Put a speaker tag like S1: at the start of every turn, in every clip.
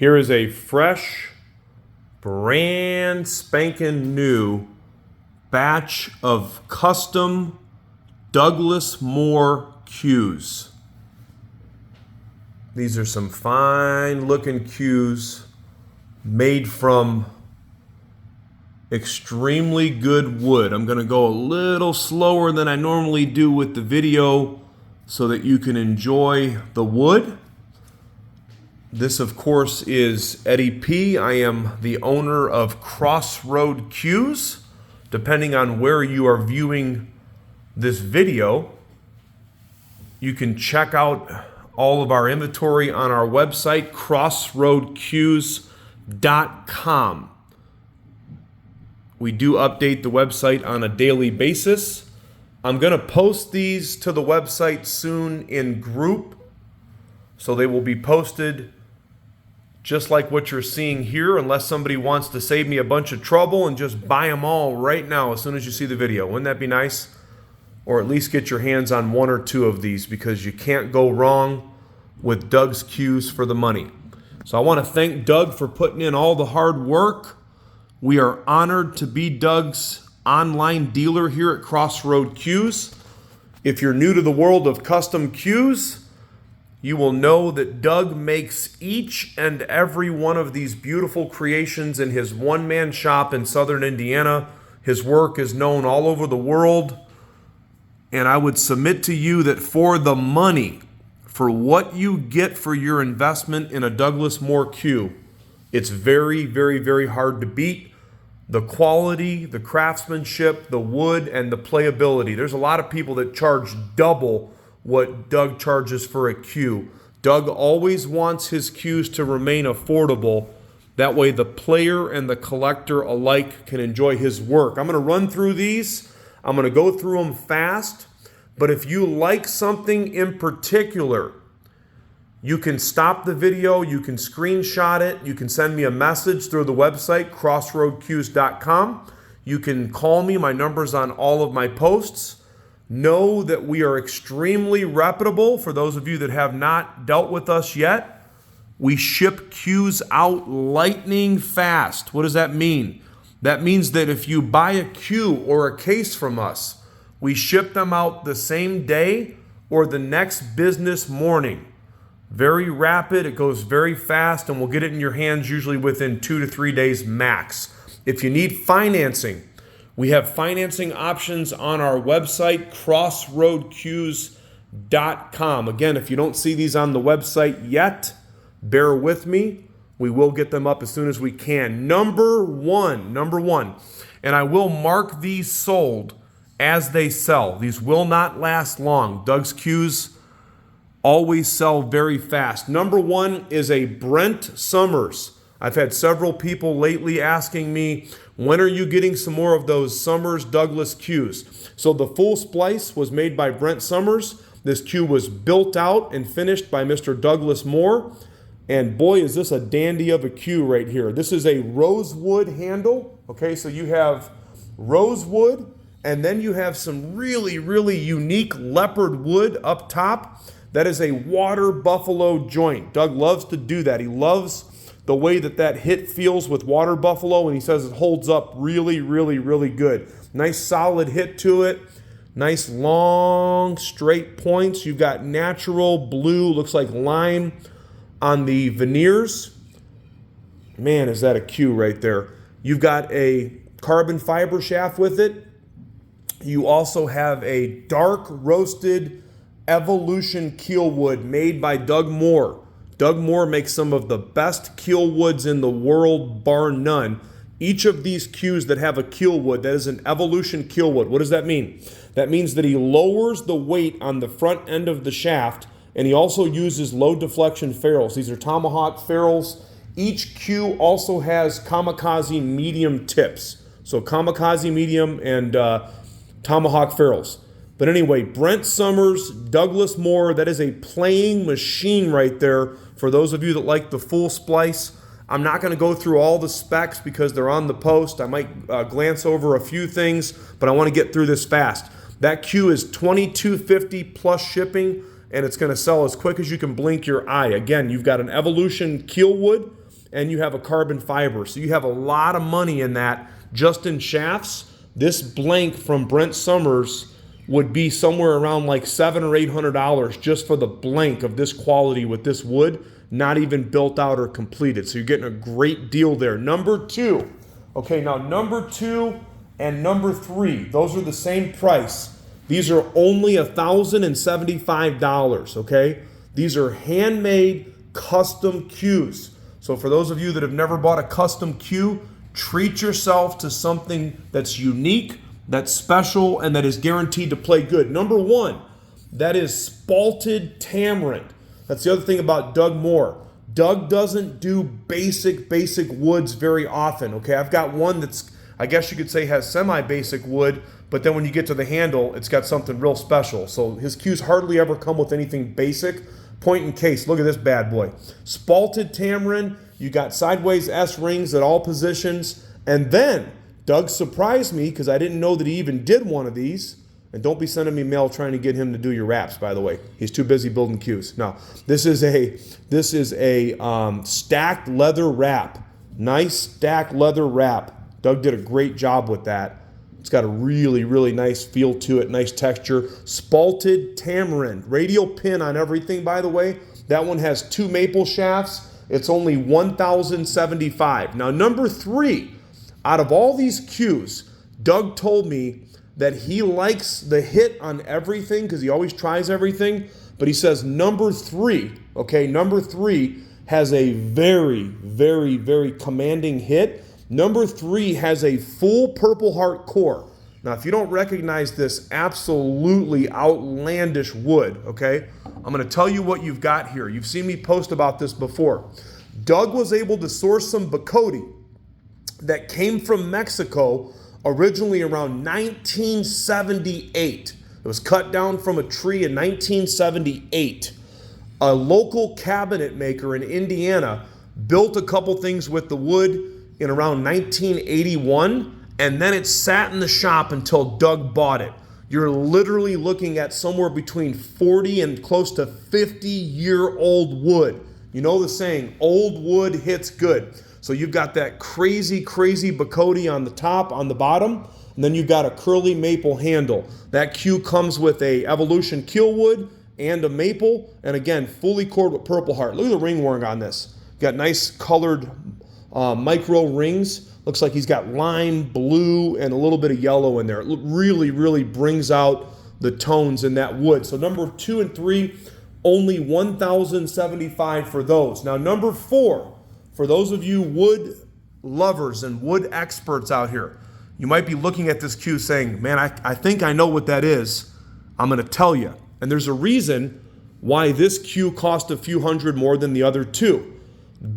S1: Here is a fresh, brand spanking new batch of custom Douglas Moore cues. These are some fine looking cues made from extremely good wood. I'm going to go a little slower than I normally do with the video so that you can enjoy the wood. This, of course, is Eddie P. I am the owner of Crossroad Cues. Depending on where you are viewing this video, you can check out all of our inventory on our website, crossroadcues.com. We do update the website on a daily basis. I'm going to post these to the website soon in group, so they will be posted just like what you're seeing here, unless somebody wants to save me a bunch of trouble and just buy them all right now as soon as you see the video. Wouldn't that be nice? Or at least get your hands on one or two of these, because you can't go wrong with Doug's cues for the money. So I want to thank Doug for putting in all the hard work. We are honored to be Doug's online dealer here at Crossroad Cues. If you're new to the world of custom cues, you will know that Doug makes each and every one of these beautiful creations in his one-man shop in southern Indiana. His work is known all over the world. And I would submit to you that for the money, for what you get for your investment in a Douglas Moore cue, it's very, very, very hard to beat. The quality, the craftsmanship, the wood, and the playability. There's a lot of people that charge double what Doug charges for a cue. Doug always wants his cues to remain affordable. That way the player and the collector alike can enjoy his work. I'm going to run through these. I'm going to go through them fast. But if you like something in particular, you can stop the video, you can screenshot it, you can send me a message through the website, crossroadcues.com. You can call me. My number's on all of my posts. Know that we are extremely reputable. For those of you that have not dealt with us yet, we ship cues out lightning fast. What does that mean? That means that if you buy a cue or a case from us, we ship them out the same day or the next business morning. Very rapid, it goes very fast, and we'll get it in your hands usually within 2 to 3 days max. If you need financing, we have financing options on our website, crossroadcues.com. Again, if you don't see these on the website yet, bear with me. We will get them up as soon as we can. Number one, and I will mark these sold as they sell. These will not last long. Doug's cues always sell very fast. Number one is a Brent Summers. I've had several people lately asking me, when are you getting some more of those Summers Douglas cues? So the full splice was made by Brent Summers. This cue was built out and finished by Mr. Douglas Moore. And boy, is this a dandy of a cue right here. This is a rosewood handle. Okay, so you have rosewood, and then you have some really, really unique leopard wood up top. That is a water buffalo joint. Doug loves to do that. He loves the way that hit feels with water buffalo, and he says it holds up really, really, really good. Nice solid hit to it. Nice long straight points. You've got natural blue, looks like lime on the veneers. Man, is that a cue right there. You've got a carbon fiber shaft with it. You also have a dark roasted Evolution Kielwood made by Doug Moore. Doug Moore makes some of the best Kielwoods in the world, bar none. Each of these cues that have a Kielwood, that is an Evolution Kielwood. What does that mean? That means that he lowers the weight on the front end of the shaft, and he also uses low deflection ferrules. These are tomahawk ferrules. Each cue also has kamikaze medium tips. So kamikaze medium and tomahawk ferrules. But anyway, Brent Summers, Douglas Moore, that is a playing machine right there for those of you that like the full splice. I'm not going to go through all the specs because they're on the post. I might glance over a few things, but I want to get through this fast. That cue is $22.50 plus shipping, and it's going to sell as quick as you can blink your eye. Again, you've got an Evolution Kielwood. and you have a carbon fiber. So you have a lot of money in that just in shafts. This blank from Brent Summers would be somewhere around like $700 or $800 just for the blank of this quality with this wood, not even built out or completed. So you're getting a great deal there. Number 2. Okay, now number 2 and number 3, those are the same price. These are only $1,075, okay? These are handmade custom cues. So for those of you that have never bought a custom cue, treat yourself to something that's unique, that's special, and that is guaranteed to play good. Number 1, that is Spalted Tamarind. That's the other thing about Doug Moore. Doug doesn't do basic woods very often, okay? I've got one that's, I guess you could say, has semi-basic wood, but then when you get to the handle, it's got something real special. So his cues hardly ever come with anything basic. Point in case, look at this bad boy. Spalted Tamarind, you got sideways S rings at all positions, and then Doug surprised me because I didn't know that he even did one of these. And don't be sending me mail trying to get him to do your wraps, by the way. He's too busy building cues. No, this is a stacked leather wrap. Nice stacked leather wrap. Doug did a great job with that. It's got a really, really nice feel to it, nice texture. Spalted Tamarind. Radial pin on everything, by the way. That one has 2 maple shafts. It's only $1,075. Now, number 3, out of all these cues, Doug told me that he likes the hit on everything because he always tries everything. But he says number 3, okay, number 3 has a very, very, very commanding hit. Number 3 has a full Purple Heart core. Now, if you don't recognize this absolutely outlandish wood, okay, I'm going to tell you what you've got here. You've seen me post about this before. Doug was able to source some Bacote that came from Mexico originally around 1978. It was cut down from a tree in 1978. A local cabinet maker in Indiana built a couple things with the wood in around 1981, and then it sat in the shop until Doug bought it. You're literally looking at somewhere between 40 and close to 50-year-old wood. You know the saying, old wood hits good. So you've got that crazy Bacote on the top, on the bottom, and then you've got a curly maple handle. That cue comes with a Evolution Kielwood and a maple, and again, fully cored with Purple Heart. Look at the ring work on this. Got nice colored micro rings. Looks like he's got lime, blue, and a little bit of yellow in there. It really, really brings out the tones in that wood. So number 2 and 3, only $1,075 for those. Now number 4, for those of you wood lovers and wood experts out here, you might be looking at this cue saying, man, I think I know what that is. I'm going to tell you. And there's a reason why this cue cost a few hundred more than the other 2.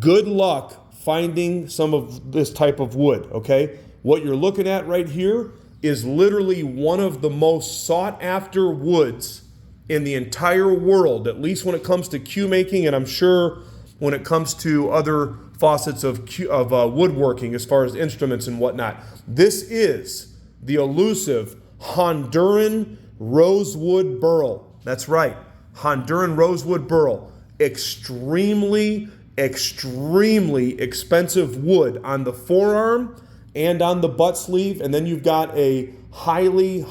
S1: Good luck finding some of this type of wood, okay? What you're looking at right here is literally one of the most sought after woods in the entire world, at least when it comes to cue making, and I'm sure when it comes to other facets of woodworking as far as instruments and whatnot. This is the elusive Honduran Rosewood Burl. That's right, Honduran Rosewood Burl. Extremely expensive wood on the forearm and on the butt sleeve, and then you've got a highly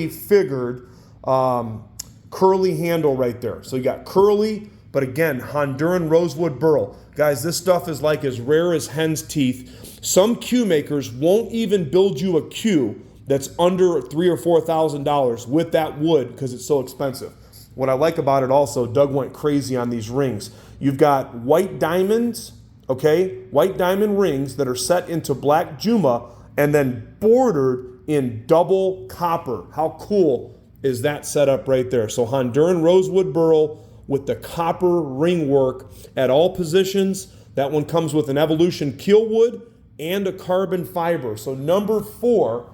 S1: figured curly handle right there. So you got curly, but again, Honduran Rosewood Burl. Guys, this stuff is like as rare as hen's teeth. Some cue makers won't even build you a cue that's under $3,000 or $4,000 with that wood because it's so expensive. What I like about it also, Doug went crazy on these rings. You've got white diamonds, okay? White diamond rings that are set into black Juma and then bordered in double copper. How cool is that setup right there? So Honduran Rosewood Burl with the copper ring work at all positions. That one comes with an Evolution Kielwood and a carbon fiber. So number four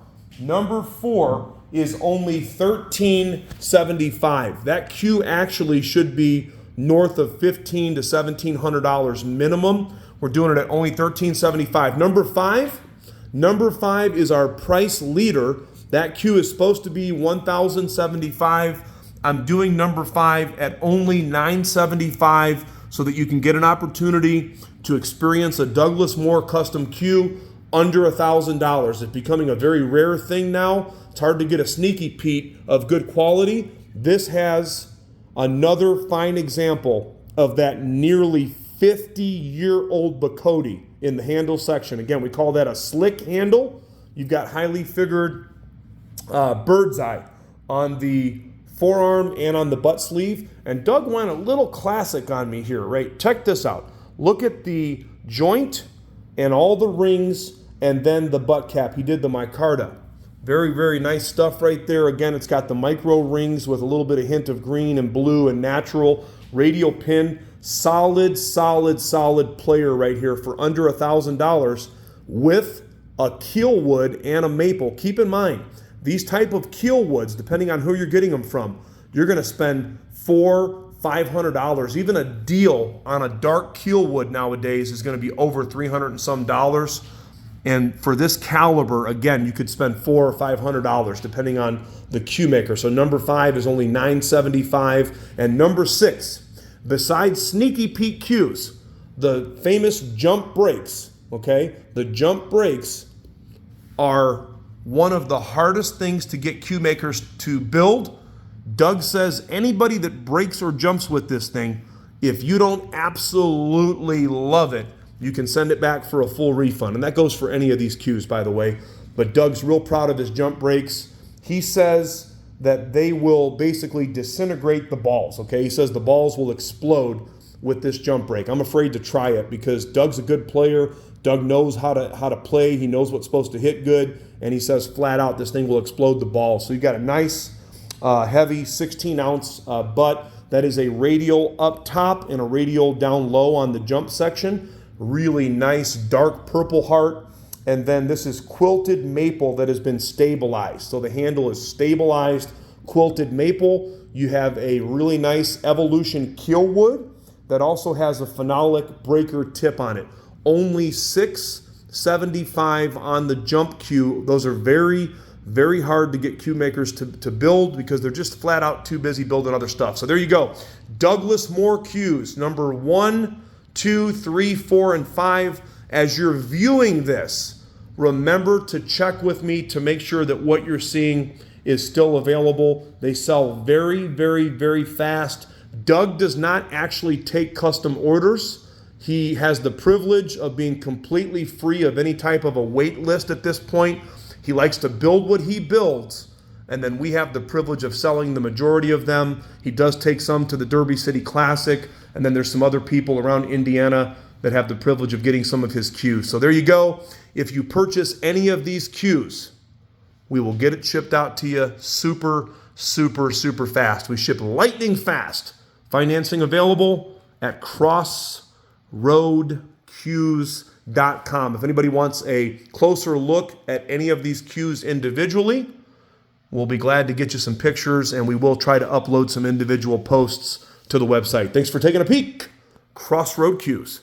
S1: is only $1,375. That cue actually should be north of $1,500 to $1,700 minimum. We're doing it at only $1,375. Number five is our price leader. That cue is supposed to be $1,075. I'm doing number 5 at only $975 so that you can get an opportunity to experience a Douglas Moore custom cue under $1,000. It's becoming a very rare thing now. It's hard to get a sneaky peek of good quality. This has another fine example of that nearly 50-year-old Bacote in the handle section. Again, we call that a slick handle. You've got highly figured bird's eye on the forearm and on the butt sleeve. And Doug went a little classic on me here, right? Check this out. Look at the joint and all the rings and then the butt cap. He did the micarta. Very, very nice stuff right there. Again, it's got the micro rings with a little bit of hint of green and blue and natural. Radial pin. Solid, solid, solid player right here for under $1,000 with a Kielwood and a maple. Keep in mind, these type of Kielwoods, depending on who you're getting them from, you're going to spend $400, $500. Even a deal on a dark Kielwood nowadays is going to be over $300 and some dollars. And for this caliber, again, you could spend $400 or $500 depending on the cue maker. So number 5 is only $975, and number 6. Besides sneaky peek cues, the famous jump brakes, okay? The jump brakes are one of the hardest things to get cue makers to build. Doug says anybody that breaks or jumps with this thing, if you don't absolutely love it, you can send it back for a full refund. And that goes for any of these cues, by the way. But Doug's real proud of his jump brakes. He says that they will basically disintegrate the balls, okay? He says the balls will explode with this jump brake. I'm afraid to try it because Doug's a good player. Doug knows how to play. He knows what's supposed to hit good, and he says flat out this thing will explode the ball. So you've got a nice, heavy 16-ounce butt. That is a radial up top and a radial down low on the jump section. Really nice dark purple heart. And then this is quilted maple that has been stabilized. So the handle is stabilized quilted maple. You have a really nice Evolution Kielwood that also has a phenolic breaker tip on it. Only $675 on the jump cue. Those are very, very hard to get cue makers to build because they're just flat out too busy building other stuff. So there you go. Douglas Moore cues, number 1, 2, 3, 4, and 5. As you're viewing this, remember to check with me to make sure that what you're seeing is still available. They sell very, very, very fast. Doug does not actually take custom orders. He has the privilege of being completely free of any type of a wait list at this point. He likes to build what he builds, and then we have the privilege of selling the majority of them. He does take some to the Derby City Classic, and then there's some other people around Indiana that have the privilege of getting some of his cues. So there you go. If you purchase any of these cues, we will get it shipped out to you super, super, super fast. We ship lightning fast. Financing available at crossroadcues.com. If anybody wants a closer look at any of these cues individually, we'll be glad to get you some pictures, and we will try to upload some individual posts to the website. Thanks for taking a peek. Crossroad Cues.